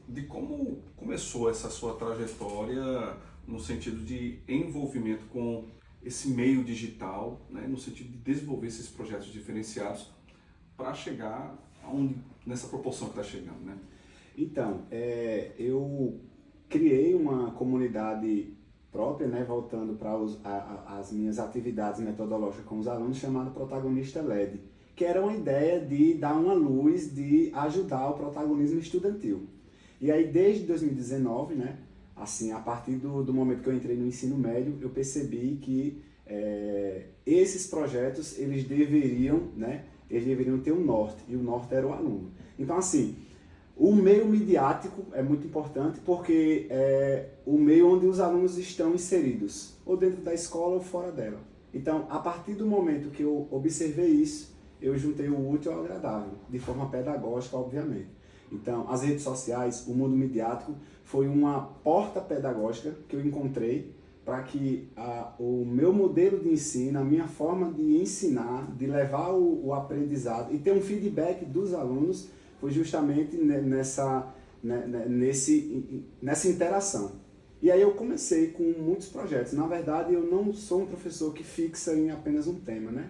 De como começou essa sua trajetória no sentido de envolvimento com esse meio digital, né, no sentido de desenvolver esses projetos diferenciados para chegar nessa proporção que está chegando, né? Então, eu criei uma comunidade própria, né, voltando para as minhas atividades metodológicas com os alunos, chamada Protagonista LED, que era uma ideia de dar uma luz, de ajudar o protagonismo estudantil. E aí, desde 2019, né, assim, a partir do momento que eu entrei no ensino médio, eu percebi que esses projetos, eles deveriam ter um norte, e o norte era o aluno. Então, assim, o meio midiático é muito importante porque é o meio onde os alunos estão inseridos, ou dentro da escola ou fora dela. Então, a partir do momento que eu observei isso, eu juntei o útil ao agradável, de forma pedagógica, obviamente. Então, as redes sociais, o mundo midiático, foi uma porta pedagógica que eu encontrei para que o meu modelo de ensino, a minha forma de ensinar, de levar o aprendizado e ter um feedback dos alunos, foi justamente nessa interação. E aí eu comecei com muitos projetos. Na verdade, eu não sou um professor que fixa em apenas um tema, né?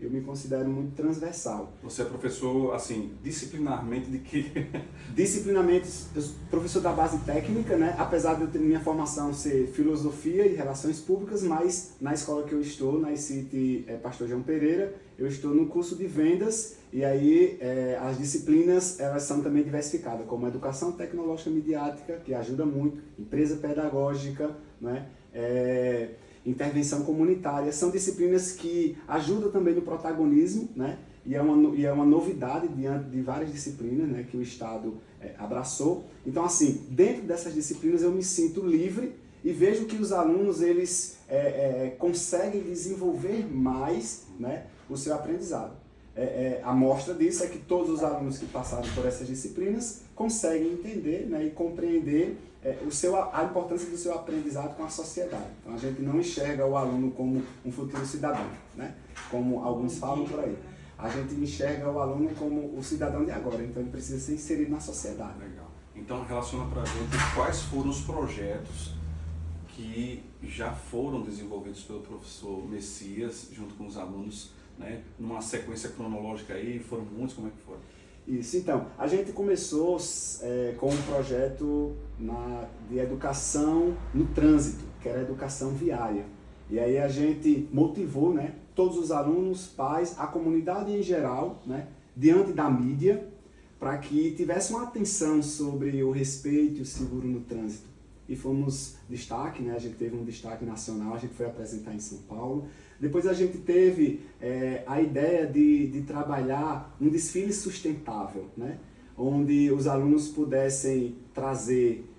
Eu me considero muito transversal. Você é professor, assim, disciplinarmente de que? Disciplinarmente, eu sou professor da base técnica, né? Apesar de eu ter minha formação ser filosofia e relações públicas, mas na escola que eu estou, na ICT Pastor João Pereira, eu estou no curso de vendas e aí as disciplinas elas são também diversificadas, como educação tecnológica midiática, que ajuda muito, empresa pedagógica, né? Intervenção comunitária, são disciplinas que ajudam também no protagonismo, né? E é uma novidade diante de várias disciplinas, né, que o Estado abraçou. Então, assim, dentro dessas disciplinas eu me sinto livre e vejo que os alunos eles conseguem desenvolver mais, né, o seu aprendizado. A mostra disso é que todos os alunos que passaram por essas disciplinas conseguem entender, né, e compreender a importância do seu aprendizado com a sociedade. Então a gente não enxerga o aluno como um futuro cidadão, né, como alguns falam por aí. A gente enxerga o aluno como o cidadão de agora, então ele precisa ser inserido na sociedade. Legal. Então relaciona para a gente quais foram os projetos que já foram desenvolvidos pelo professor Messias junto com os alunos, né, numa sequência cronológica aí, foram muitos, como é que foi? Isso, então, a gente começou com um projeto de educação no trânsito, que era a educação viária. E aí a gente motivou, né, todos os alunos, pais, a comunidade em geral, né, diante da mídia, para que tivesse uma atenção sobre o respeito e o seguro no trânsito. E fomos destaque, né, a gente teve um destaque nacional, a gente foi apresentar em São Paulo. Depois a gente teve a ideia de trabalhar um desfile sustentável, né? Onde os alunos pudessem trazer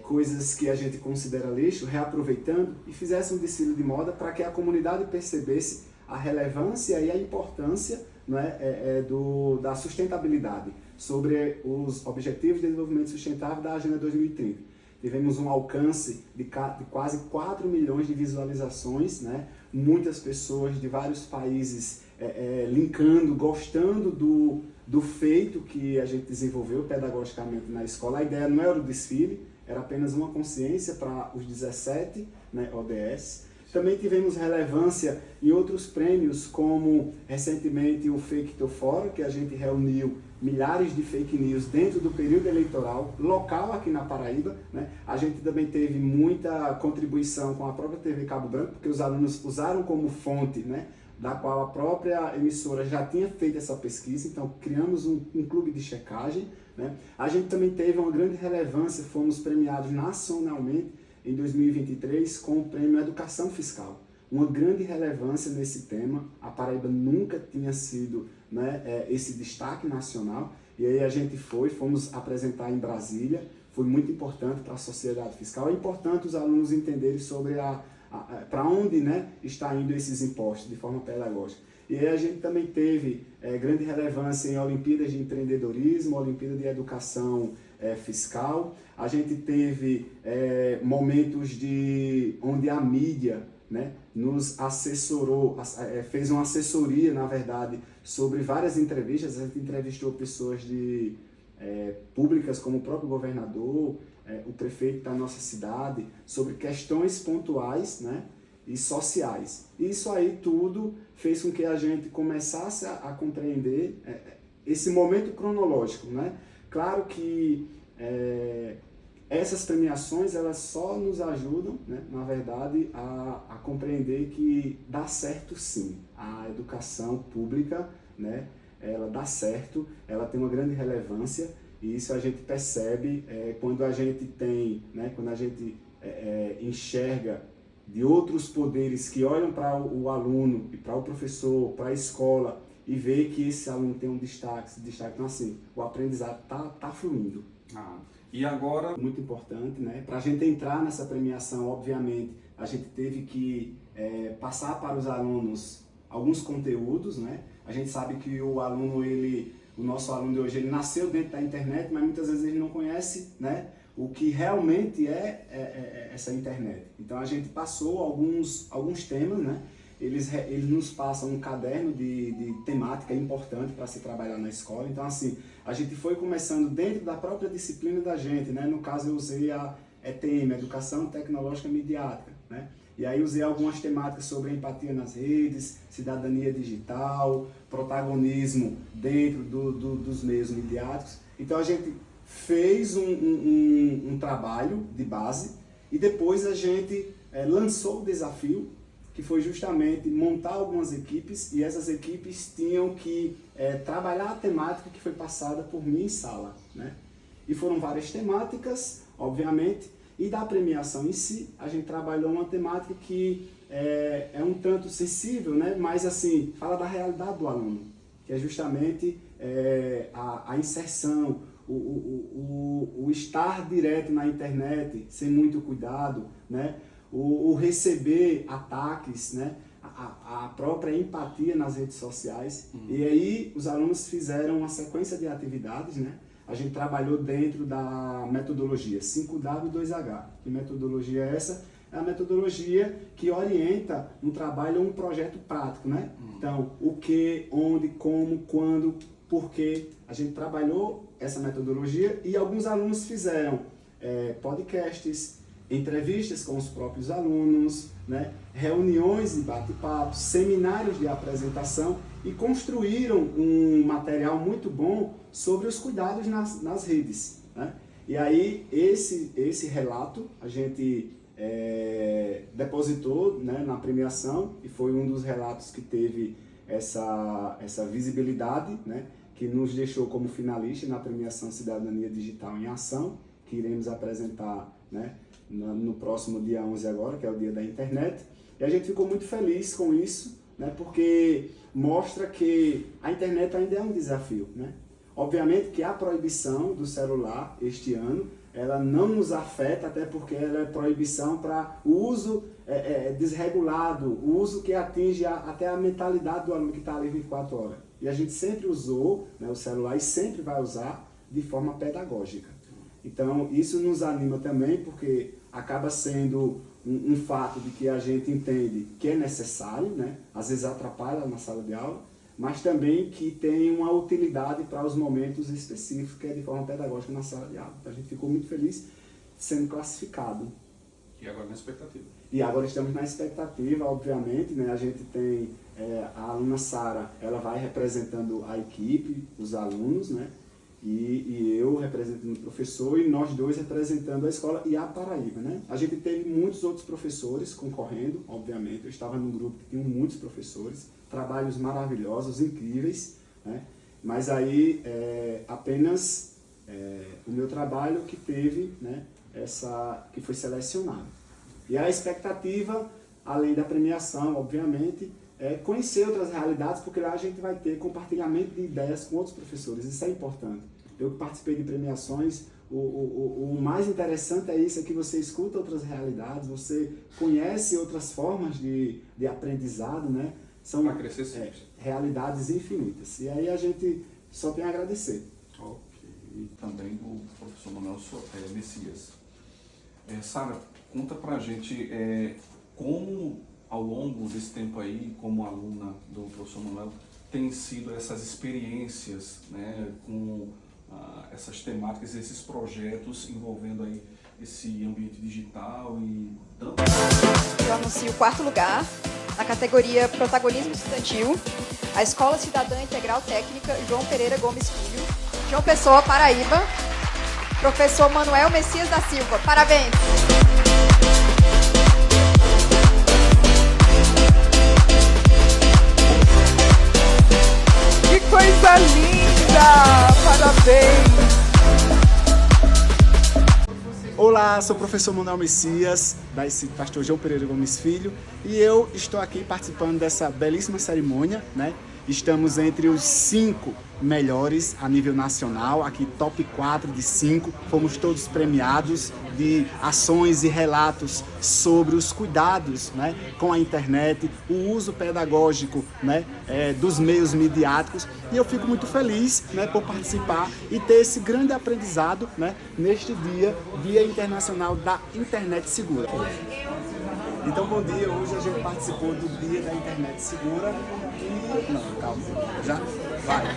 coisas que a gente considera lixo, reaproveitando, e fizessem um desfile de moda para que a comunidade percebesse a relevância e a importância, né, da sustentabilidade sobre os Objetivos de Desenvolvimento Sustentável da Agenda 2030. Tivemos um alcance de quase 4 milhões de visualizações, né? Muitas pessoas de vários países linkando, gostando do feito que a gente desenvolveu pedagogicamente na escola. A ideia não era o desfile, era apenas uma consciência para os 17, né, ODS. Também tivemos relevância em outros prêmios, como recentemente o Fake to Fora, que a gente reuniu milhares de fake news dentro do período eleitoral local aqui na Paraíba, né? A gente também teve muita contribuição com a própria TV Cabo Branco, porque os alunos usaram como fonte, né, da qual a própria emissora já tinha feito essa pesquisa, então criamos um clube de checagem, né? A gente também teve uma grande relevância, fomos premiados nacionalmente em 2023 com o prêmio Educação Fiscal. Uma grande relevância nesse tema, a Paraíba nunca tinha sido, né, esse destaque nacional, e aí a gente fomos apresentar em Brasília, foi muito importante para a sociedade fiscal, é importante os alunos entenderem sobre para onde, né, está indo esses impostos de forma pedagógica. E aí a gente também teve grande relevância em Olimpíadas de Empreendedorismo, Olimpíada de Educação Fiscal, a gente teve momentos onde a mídia, né, nos assessorou, fez uma assessoria, na verdade, sobre várias entrevistas. A gente entrevistou pessoas de públicas, como o próprio governador, o prefeito da nossa cidade, sobre questões pontuais, né, e sociais. Isso aí tudo fez com que a gente começasse a compreender esse momento cronológico, né? Claro que essas premiações elas só nos ajudam, né, na verdade, a compreender que dá certo sim. A educação pública, né, ela dá certo, ela tem uma grande relevância e isso a gente percebe quando a gente tem, né, quando a gente enxerga de outros poderes que olham para o aluno e para o professor, para a escola e vê que esse aluno tem um destaque, então assim, o aprendizado tá fluindo. E agora... Muito importante, né? Para a gente entrar nessa premiação, obviamente, a gente teve que passar para os alunos alguns conteúdos, né? A gente sabe que o nosso aluno de hoje, ele nasceu dentro da internet, mas muitas vezes ele não conhece, né, o que realmente é essa internet. Então a gente passou alguns temas, né? Eles nos passam um caderno de temática importante para se trabalhar na escola. Então assim, a gente foi começando dentro da própria disciplina da gente, né? No caso eu usei a ETM, Educação Tecnológica Midiática, né? E aí usei algumas temáticas sobre empatia nas redes, cidadania digital, protagonismo dentro dos meios midiáticos. Então a gente fez um trabalho de base e depois a gente lançou o desafio, que foi justamente montar algumas equipes e essas equipes tinham que trabalhar a temática que foi passada por mim em sala, né? E foram várias temáticas, obviamente, e da premiação em si, a gente trabalhou uma temática que é um tanto sensível, né? Mas assim, fala da realidade do aluno, que é justamente a inserção, o estar direto na internet, sem muito cuidado, né? O receber ataques, né? A própria empatia nas redes sociais. E aí os alunos fizeram uma sequência de atividades, né? A gente trabalhou dentro da metodologia 5W2H. Que metodologia é essa? É a metodologia que orienta um trabalho ou um projeto prático, né? Então, o que, onde, como, quando, por quê. A gente trabalhou essa metodologia e alguns alunos fizeram podcasts, entrevistas com os próprios alunos, né? Reuniões de bate-papo, seminários de apresentação e construíram um material muito bom sobre os cuidados nas redes, né? E aí esse relato a gente depositou, né, na premiação e foi um dos relatos que teve essa visibilidade, né, que nos deixou como finalista na premiação Cidadania Digital em Ação, que iremos apresentar, né, no próximo dia 11 agora, que é o dia da internet. E a gente ficou muito feliz com isso, né, porque mostra que a internet ainda é um desafio, né? Obviamente que a proibição do celular este ano, ela não nos afeta, até porque ela é proibição para o uso desregulado, o uso que atinge até a mentalidade do aluno que está ali 24 horas. E a gente sempre usou, né, o celular e sempre vai usar de forma pedagógica. Então isso nos anima também, porque acaba sendo um fato de que a gente entende que é necessário, né? Às vezes atrapalha na sala de aula, mas também que tem uma utilidade para os momentos específicos, que é de forma pedagógica na sala de aula. Então a gente ficou muito feliz sendo classificado. E agora na expectativa. E agora estamos na expectativa, obviamente, né? A gente tem a aluna Sara, ela vai representando a equipe, os alunos, né? E eu representando o professor e nós dois representando a escola e a Paraíba, né? A gente teve muitos outros professores concorrendo, obviamente. Eu estava num grupo que tinha muitos professores, trabalhos maravilhosos, incríveis, né? Mas aí apenas o meu trabalho que teve, né, que foi selecionado. E a expectativa, além da premiação, obviamente, é conhecer outras realidades, porque lá a gente vai ter compartilhamento de ideias com outros professores, isso é importante. Eu que participei de premiações, o mais interessante é isso, é que você escuta outras realidades, você conhece outras formas de aprendizado, né? São realidades infinitas. E aí a gente só tem a agradecer. Ok. E também o professor Manuel Messias. Sara, conta pra gente como ao longo desse tempo aí, como aluna do professor Manuel, tem sido essas experiências, né, com essas temáticas, esses projetos envolvendo aí esse ambiente digital e tanto. Eu anuncio o 4º lugar na categoria Protagonismo Estudantil, a Escola Cidadã Integral Técnica João Pereira Gomes Filho, João Pessoa, Paraíba, professor Manuel Messias da Silva. Parabéns! Que coisa linda! Parabéns! Olá, sou o professor Manuel Messias, da Pastor João Pereira Gomes Filho, e eu estou aqui participando dessa belíssima cerimônia, né? Estamos entre os 5 melhores a nível nacional, aqui top 4 de 5, fomos todos premiados de ações e relatos sobre os cuidados, né, com a internet, o uso pedagógico, né, dos meios midiáticos, e eu fico muito feliz, né, por participar e ter esse grande aprendizado, né, neste Dia Internacional da Internet Segura. Então, bom dia, hoje a gente participou do Dia da Internet Segura e... Não, calma, já vai.